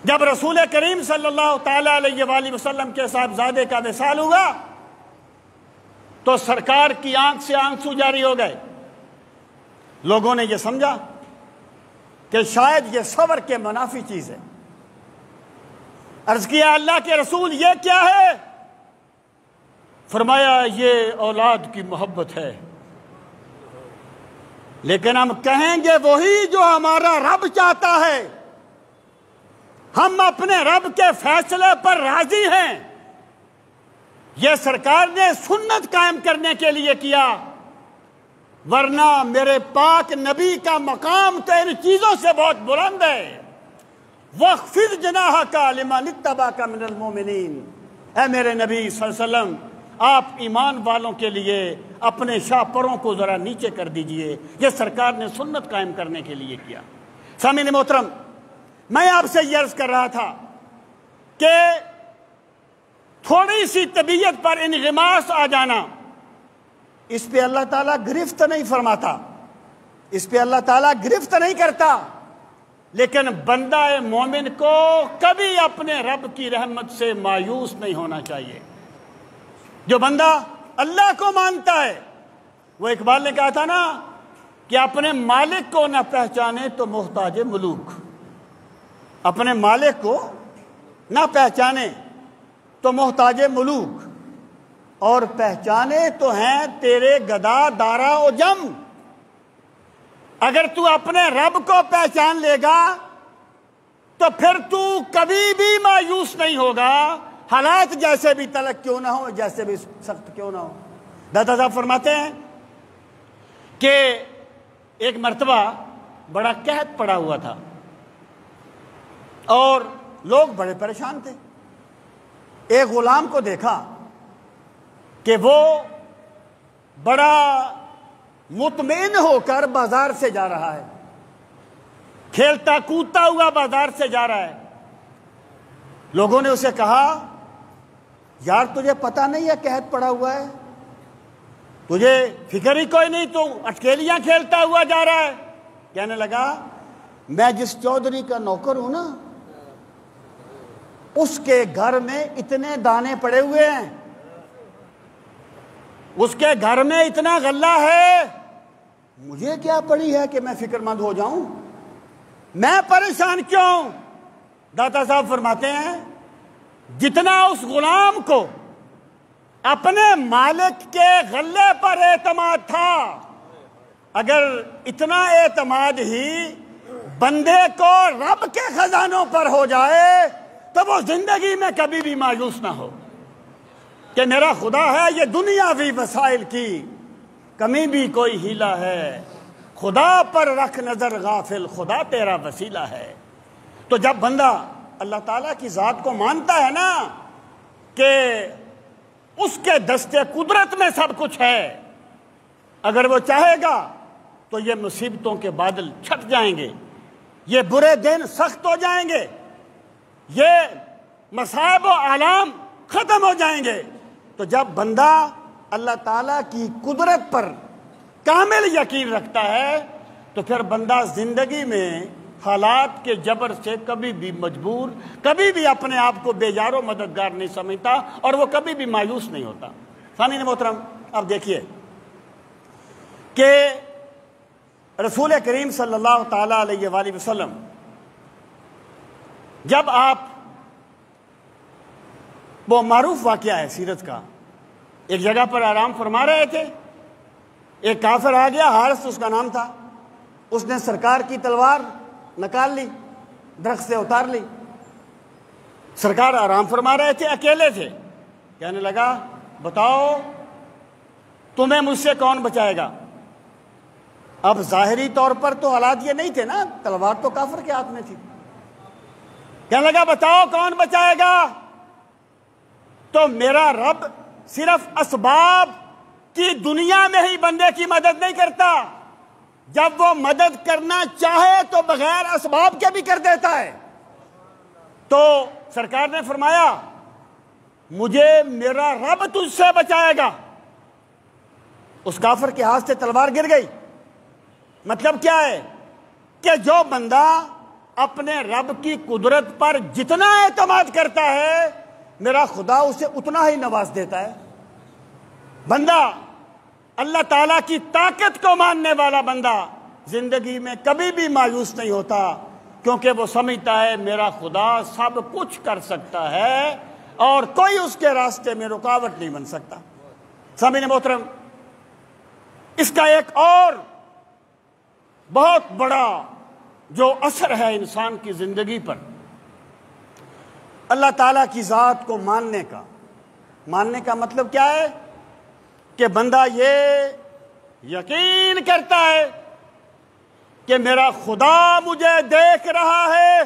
جب رسول کریم صلی اللہ تعالی علیہ وآلہ وسلم کے صاحبزادے کا وصال ہوا تو سرکار کی آنکھ سے آنسو جاری ہو گئے۔ لوگوں نے یہ سمجھا کہ شاید یہ صبر کے منافی چیز ہے۔ عرض کیا اللہ کے رسول یہ کیا ہے؟ فرمایا یہ اولاد کی محبت ہے، لیکن ہم کہیں گے وہی جو ہمارا رب چاہتا ہے، ہم اپنے رب کے فیصلے پر راضی ہیں۔ یہ سرکار نے سنت قائم کرنے کے لیے کیا، ورنہ میرے پاک نبی کا مقام تو ان چیزوں سے بہت بلند ہے۔ وَاخْفِضْ جَنَاحَكَ لِمَنِ اتَّبَعَكَ مِنَ الْمُؤْمِنِينَ، اے میرے نبی صلی اللہ علیہ وسلم، آپ ایمان والوں کے لیے اپنے شاہ پروں کو ذرا نیچے کر دیجئے۔ یہ سرکار نے سنت قائم کرنے کے لیے کیا۔ سامعین محترم، میں آپ سے یہ عرض کر رہا تھا کہ تھوڑی سی طبیعت پر انغماس آ جانا، اس پہ اللہ تعالیٰ گرفت نہیں فرماتا، اس پہ اللہ تعالیٰ گرفت نہیں کرتا، لیکن بندہ مومن کو کبھی اپنے رب کی رحمت سے مایوس نہیں ہونا چاہیے۔ جو بندہ اللہ کو مانتا ہے، وہ اقبال نے کہا تھا نا کہ اپنے مالک کو نہ پہچانے تو محتاج ملوک، اپنے مالک کو نہ پہچانے تو محتاج ملوک، اور پہچانے تو ہیں تیرے گدا دارا و جم۔ اگر تو اپنے رب کو پہچان لے گا تو پھر تو کبھی بھی مایوس نہیں ہوگا، حالات جیسے بھی تلخ کیوں نہ ہو، جیسے بھی سخت کیوں نہ ہو۔ داتا صاحب فرماتے ہیں کہ ایک مرتبہ بڑا قحط پڑا ہوا تھا اور لوگ بڑے پریشان تھے۔ ایک غلام کو دیکھا کہ وہ بڑا مطمئن ہو کر بازار سے جا رہا ہے، کھیلتا کودتا ہوا بازار سے جا رہا ہے۔ لوگوں نے اسے کہا یار تجھے پتہ نہیں ہے قحط پڑا ہوا ہے، تجھے فکر ہی کوئی نہیں، تو اٹکیلیاں کھیلتا ہوا جا رہا ہے۔ کہنے لگا میں جس چودھری کا نوکر ہوں نا، اس کے گھر میں اتنے دانے پڑے ہوئے ہیں، اس کے گھر میں اتنا غلہ ہے، مجھے کیا پڑی ہے کہ میں فکر مند ہو جاؤں، میں پریشان کیوں؟ داتا صاحب فرماتے ہیں جتنا اس غلام کو اپنے مالک کے غلے پر اعتماد تھا، اگر اتنا اعتماد ہی بندے کو رب کے خزانوں پر ہو جائے تو وہ زندگی میں کبھی بھی مایوس نہ ہو کہ میرا خدا ہے، یہ دنیاوی وسائل کی کمی بھی کوئی ہیلا ہے، خدا پر رکھ نظر غافل، خدا تیرا وسیلہ ہے۔ تو جب بندہ اللہ تعالیٰ کی ذات کو مانتا ہے نا کہ اس کے دستے قدرت میں سب کچھ ہے، اگر وہ چاہے گا تو یہ مصیبتوں کے بادل چھٹ جائیں گے، یہ برے دن سخت ہو جائیں گے، یہ مصائب و آلام ختم ہو جائیں گے۔ تو جب بندہ اللہ تعالیٰ کی قدرت پر کامل یقین رکھتا ہے تو پھر بندہ زندگی میں حالات کے جبر سے کبھی بھی مجبور، کبھی بھی اپنے آپ کو بے یار و مددگار نہیں سمجھتا، اور وہ کبھی بھی مایوس نہیں ہوتا۔ سامعین محترم، اب دیکھیے کہ رسول کریم صلی اللہ تعالیٰ علیہ وآلہ وسلم جب آپ، وہ معروف واقعہ ہے سیرت کا، ایک جگہ پر آرام فرما رہے تھے، ایک کافر آ گیا، حارث اس کا نام تھا، اس نے سرکار کی تلوار نکال لی، درخت سے اتار لی۔ سرکار آرام فرما رہے تھے، اکیلے تھے، کہنے لگا بتاؤ تمہیں مجھ سے کون بچائے گا؟ اب ظاہری طور پر تو حالات یہ نہیں تھے نا، تلوار تو کافر کے ہاتھ میں تھی۔ کہنے لگا بتاؤ کون بچائے گا؟ تو میرا رب صرف اسباب کی دنیا میں ہی بندے کی مدد نہیں کرتا، جب وہ مدد کرنا چاہے تو بغیر اسباب کے بھی کر دیتا ہے۔ تو سرکار نے فرمایا مجھے میرا رب تجھ سے بچائے گا۔ اس کافر کے ہاتھ سے تلوار گر گئی۔ مطلب کیا ہے کہ جو بندہ اپنے رب کی قدرت پر جتنا اعتماد کرتا ہے، میرا خدا اسے اتنا ہی نواز دیتا ہے۔ بندہ اللہ تعالیٰ کی طاقت کو ماننے والا بندہ زندگی میں کبھی بھی مایوس نہیں ہوتا، کیونکہ وہ سمجھتا ہے میرا خدا سب کچھ کر سکتا ہے اور کوئی اس کے راستے میں رکاوٹ نہیں بن سکتا۔ سامعین محترم، اس کا ایک اور بہت بڑا جو اثر ہے انسان کی زندگی پر، اللہ تعالیٰ کی ذات کو ماننے کا۔ ماننے کا مطلب کیا ہے کہ بندہ یہ یقین کرتا ہے کہ میرا خدا مجھے دیکھ رہا ہے،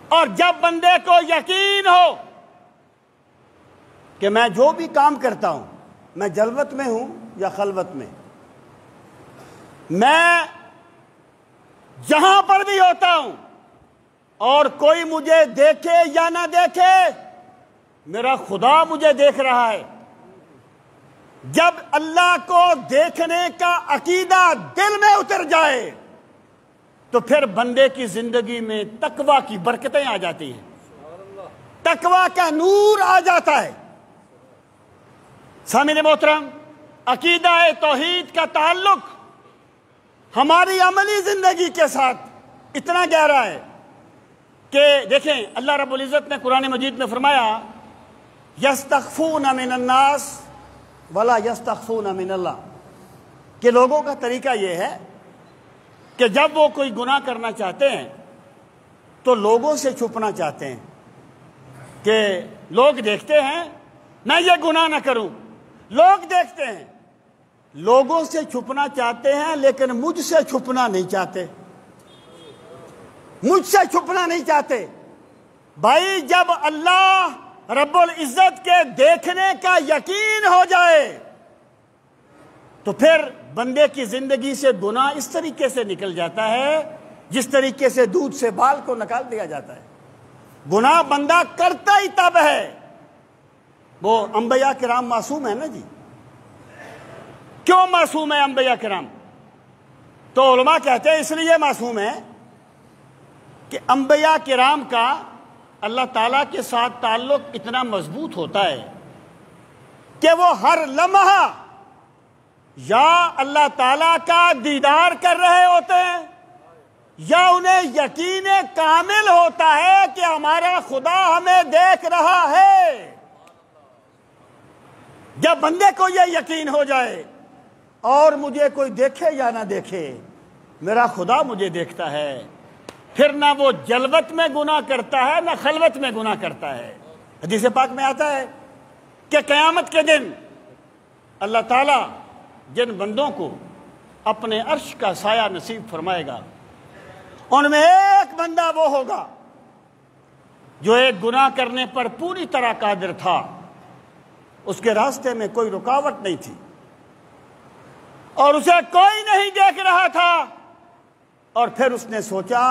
اور جب بندے کو یقین ہو کہ میں جو بھی کام کرتا ہوں، میں جلوت میں ہوں یا خلوت میں، میں جہاں پر بھی ہوتا ہوں اور کوئی مجھے دیکھے یا نہ دیکھے، میرا خدا مجھے دیکھ رہا ہے۔ جب اللہ کو دیکھنے کا عقیدہ دل میں اتر جائے تو پھر بندے کی زندگی میں تقویٰ کی برکتیں آ جاتی ہیں، تقویٰ کا نور آ جاتا ہے۔ سامعین محترم، عقیدہ توحید کا تعلق ہماری عملی زندگی کے ساتھ اتنا گہرا ہے کہ دیکھیں اللہ رب العزت نے قرآن مجید میں فرمایا یستخفون من الناس ولا یستخفون من اللہ، کہ لوگوں کا طریقہ یہ ہے کہ جب وہ کوئی گناہ کرنا چاہتے ہیں تو لوگوں سے چھپنا چاہتے ہیں کہ لوگ دیکھتے ہیں میں یہ گناہ نہ کروں، لوگ دیکھتے ہیں، لوگوں سے چھپنا چاہتے ہیں لیکن مجھ سے چھپنا نہیں چاہتے، مجھ سے چھپنا نہیں چاہتے۔ بھائی جب اللہ رب العزت کے دیکھنے کا یقین ہو جائے تو پھر بندے کی زندگی سے گناہ اس طریقے سے نکل جاتا ہے جس طریقے سے دودھ سے بال کو نکال دیا جاتا ہے۔ گناہ بندہ کرتا ہی تب ہے، وہ انبیاء کرام معصوم ہیں نا جی۔ کیوں معصوم ہے انبیاء کرام؟ تو علماء کہتے ہیں اس لیے معصوم ہے کہ انبیاء کرام کا اللہ تعالیٰ کے ساتھ تعلق اتنا مضبوط ہوتا ہے کہ وہ ہر لمحہ یا اللہ تعالیٰ کا دیدار کر رہے ہوتے ہیں یا انہیں یقین کامل ہوتا ہے کہ ہمارا خدا ہمیں دیکھ رہا ہے۔ جب بندے کو یہ یقین ہو جائے اور مجھے کوئی دیکھے یا نہ دیکھے، میرا خدا مجھے دیکھتا ہے، پھر نہ وہ جلوت میں گناہ کرتا ہے نہ خلوت میں گناہ کرتا ہے۔ حدیث پاک میں آتا ہے کہ قیامت کے دن اللہ تعالیٰ جن بندوں کو اپنے عرش کا سایہ نصیب فرمائے گا، ان میں ایک بندہ وہ ہوگا جو ایک گناہ کرنے پر پوری طرح قادر تھا، اس کے راستے میں کوئی رکاوٹ نہیں تھی اور اسے کوئی نہیں دیکھ رہا تھا، اور پھر اس نے سوچا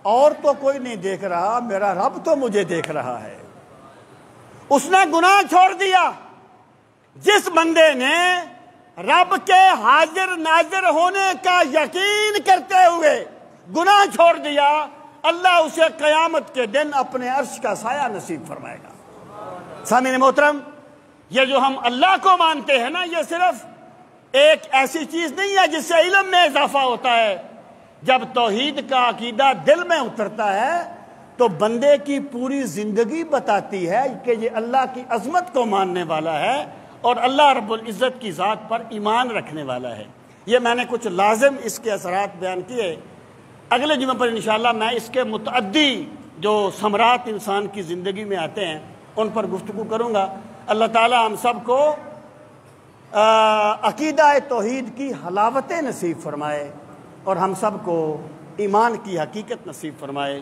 اور تو کوئی نہیں دیکھ رہا، میرا رب تو مجھے دیکھ رہا ہے۔ اس نے گناہ چھوڑ دیا۔ جس بندے نے رب کے حاضر ناظر ہونے کا یقین کرتے ہوئے گناہ چھوڑ دیا، اللہ اسے قیامت کے دن اپنے عرش کا سایہ نصیب فرمائے گا۔ سامعین محترم، یہ جو ہم اللہ کو مانتے ہیں نا، یہ صرف ایک ایسی چیز نہیں ہے جس سے علم میں اضافہ ہوتا ہے۔ جب توحید کا عقیدہ دل میں اترتا ہے تو بندے کی پوری زندگی بتاتی ہے کہ یہ اللہ کی عظمت کو ماننے والا ہے اور اللہ رب العزت کی ذات پر ایمان رکھنے والا ہے۔ یہ میں نے کچھ لازم اس کے اثرات بیان کیے۔ اگلے جمعہ پر انشاءاللہ میں اس کے متعدی جو ثمرات انسان کی زندگی میں آتے ہیں ان پر گفتگو کروں گا۔ اللہ تعالی ہم سب کو عقیدہ توحید کی حلاوتیں نصیب فرمائے اور ہم سب کو ایمان کی حقیقت نصیب فرمائے۔